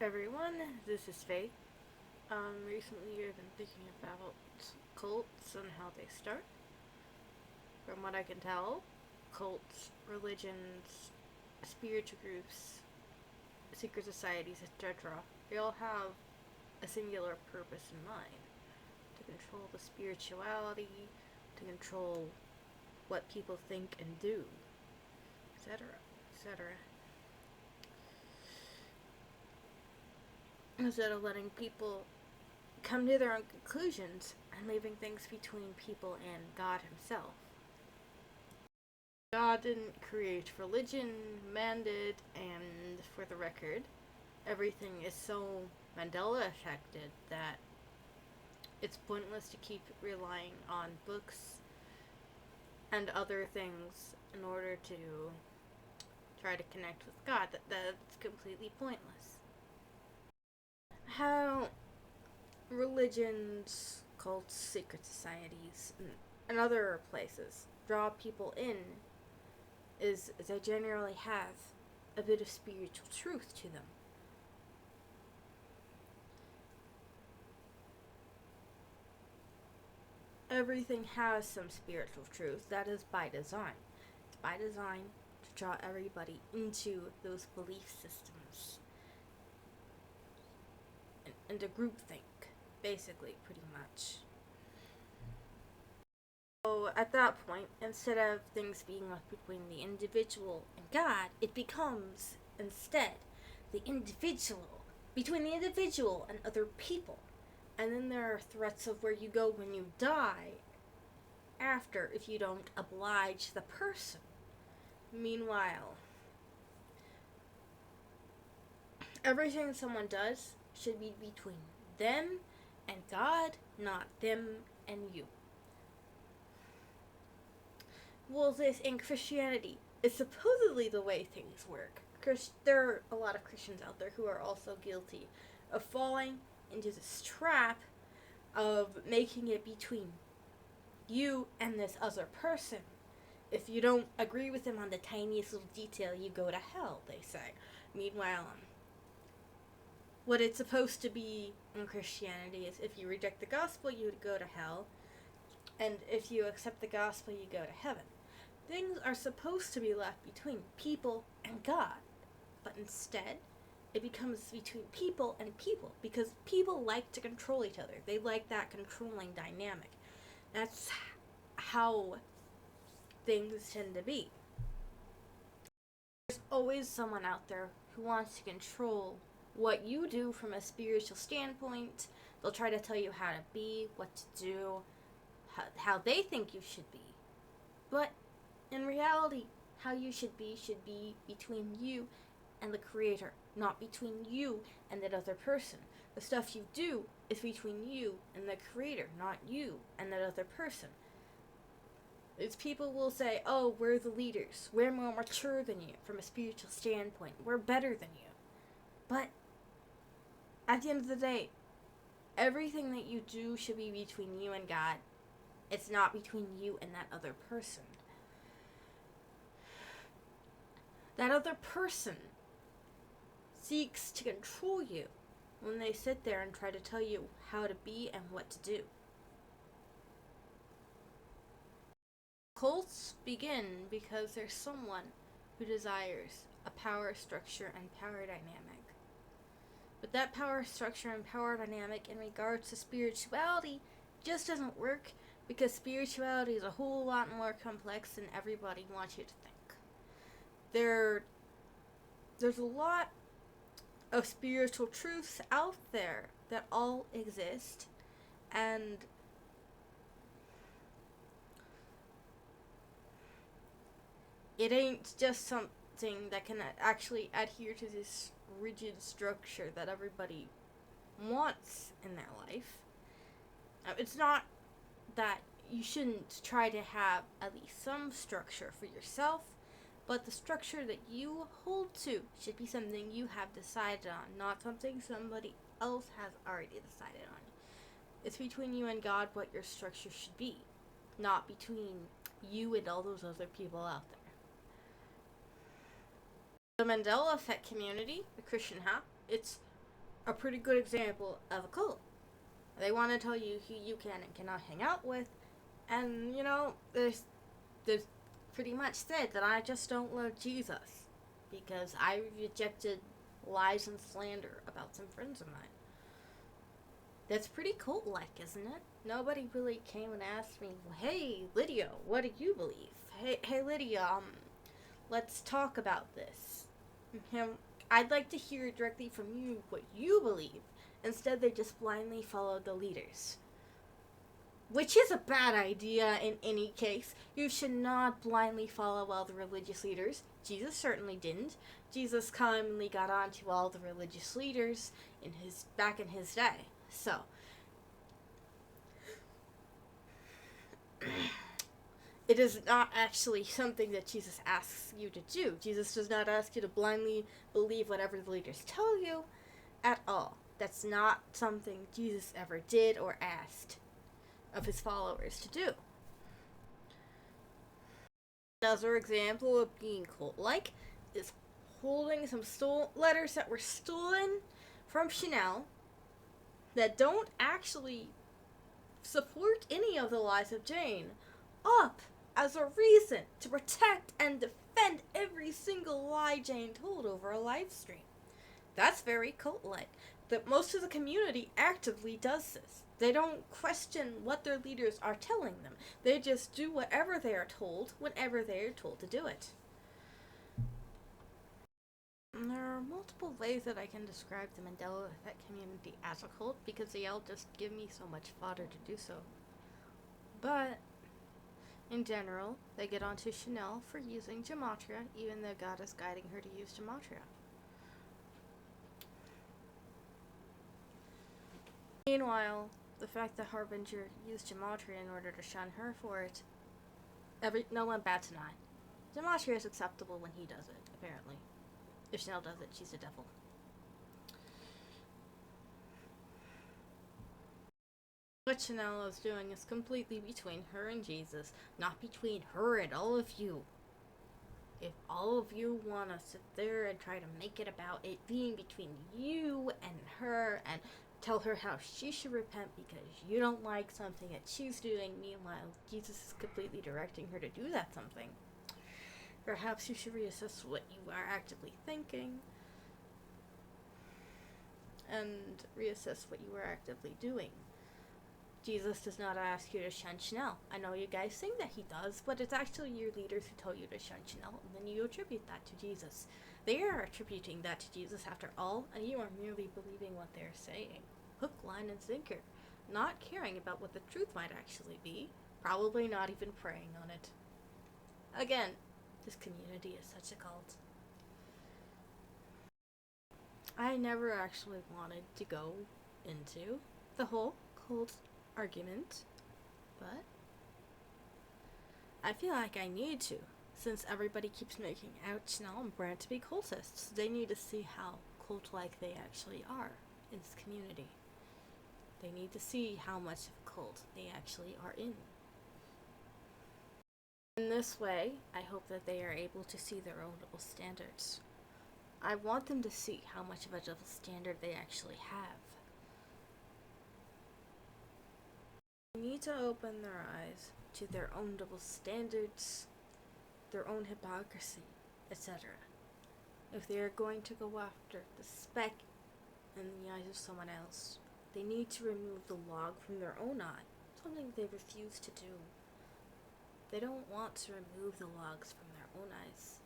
Everyone, this is Faith. Recently I've been thinking about cults and how they start. From what I can tell, cults, religions, spiritual groups, secret societies, etc., they all have a singular purpose in mind to control the spirituality, to control what people think and do, etc., etc. Instead of letting people come to their own conclusions and leaving things between people and God Himself. God didn't create religion, man did, and for the record, everything is so Mandela affected that it's pointless to keep relying on books and other things in order to try to connect with God. That's completely pointless. How religions, cults, secret societies, and other places draw people in is they generally have a bit of spiritual truth to them. Everything has some spiritual truth. That is by design. It's by design to draw everybody into those belief systems and a groupthink, basically, pretty much. So at that point, instead of things being left between the individual and God, it becomes instead the individual between the individual and other people. And then there are threats of where you go when you die after if you don't oblige the person. Meanwhile, everything someone does should be between them and God, not them and you. Well, this in Christianity is supposedly the way things work. There are a lot of Christians out there who are also guilty of falling into this trap of making it between you and this other person. If you don't agree with them on the tiniest little detail, you go to hell, they say. Meanwhile, what it's supposed to be in Christianity is if you reject the gospel, you would go to hell, and if you accept the gospel, you go to heaven. Things are supposed to be left between people and God, but instead, it becomes between people and people because people like to control each other. They like that controlling dynamic. That's how things tend to be. There's always someone out there who wants to control what you do from a spiritual standpoint. They'll try to tell you how to be, what to do, how they think you should be. But in reality, how you should be between you and the Creator, not between you and that other person. The stuff you do is between you and the Creator, not you and that other person. These people will say, oh, we're the leaders. We're more mature than you from a spiritual standpoint. We're better than you. But at the end of the day, everything that you do should be between you and God. It's not between you and that other person. That other person seeks to control you when they sit there and try to tell you how to be and what to do. Cults begin because there's someone who desires a power structure and power dynamic. But that power structure and power dynamic in regards to spirituality just doesn't work because spirituality is a whole lot more complex than everybody wants you to think. There's a lot of spiritual truths out there that all exist, and it ain't just something that can actually adhere to this rigid structure that everybody wants in their life. It's not that you shouldn't try to have at least some structure for yourself, but the structure that you hold to should be something you have decided on, not something somebody else has already decided on. It's between you and God what your structure should be, not between you and all those other people out there. The Mandela Effect community, the Christian half, it's a pretty good example of a cult. They want to tell you who you can and cannot hang out with, and there's pretty much said that I just don't love Jesus because I rejected lies and slander about some friends of mine. That's pretty cult-like, isn't it? Nobody really came and asked me, well, "Hey, Lydia, what do you believe? Hey, Lydia, let's talk about this." I'd like to hear directly from you what you believe. Instead, they just blindly followed the leaders. Which is a bad idea in any case. You should not blindly follow all the religious leaders. Jesus certainly didn't. Jesus commonly got on to all the religious leaders back in his day. So it is not actually something that Jesus asks you to do. Jesus does not ask you to blindly believe whatever the leaders tell you at all. That's not something Jesus ever did or asked of his followers to do. Another example of being cult-like is holding some letters that were stolen from Chanel that don't actually support any of the lies of Jane up as a reason to protect and defend every single lie Jane told over a live stream. That's very cult-like. That most of the community actively does this. They don't question what their leaders are telling them. They just do whatever they are told whenever they are told to do it. And there are multiple ways that I can describe the Mandela Effect community as a cult because they all just give me so much fodder to do so. But in general, they get onto Chanel for using gematria, even though God is guiding her to use gematria. Meanwhile, the fact that Harbinger used gematria in order to shun her for it, no one bats an eye. Gematria is acceptable when he does it, apparently. If Chanel does it, she's a devil. What Chanel is doing is completely between her and Jesus, not between her and all of you. If all of you want to sit there and try to make it about it being between you and her and tell her how she should repent because you don't like something that she's doing, meanwhile Jesus is completely directing her to do that something, perhaps you should reassess what you are actively thinking and reassess what you are actively doing. Jesus does not ask you to shun Chanel. I know you guys think that he does, but it's actually your leaders who tell you to shun Chanel, and then you attribute that to Jesus. They are attributing that to Jesus after all, and you are merely believing what they're saying. Hook, line, and sinker. Not caring about what the truth might actually be. Probably not even praying on it. Again, this community is such a cult. I never actually wanted to go into the whole cult argument, but I feel like I need to, since everybody keeps making out Chanel and Brand to be cultists. They need to see how cult-like they actually are in this community. They need to see how much of a cult they actually are in. In this way, I hope that they are able to see their own double standards. I want them to see how much of a double standard they actually have. They need to open their eyes to their own double standards, their own hypocrisy, etc. If they are going to go after the speck in the eyes of someone else, they need to remove the log from their own eye, something they refuse to do. They don't want to remove the logs from their own eyes.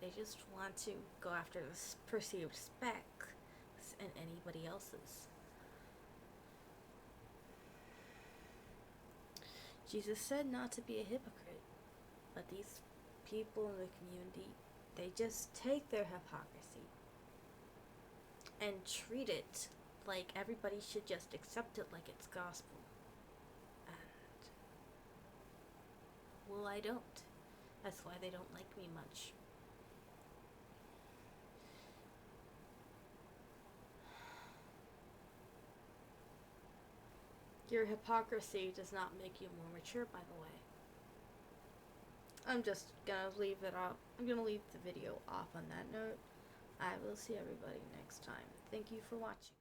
They just want to go after the perceived speck in anybody else's. Jesus said not to be a hypocrite, but these people in the community, they just take their hypocrisy and treat it like everybody should just accept it like it's gospel. And, well, I don't. That's why they don't like me much. Your hypocrisy does not make you more mature, by the way. I'm just gonna leave it off. I'm gonna leave the video off on that note. I will see everybody next time. Thank you for watching.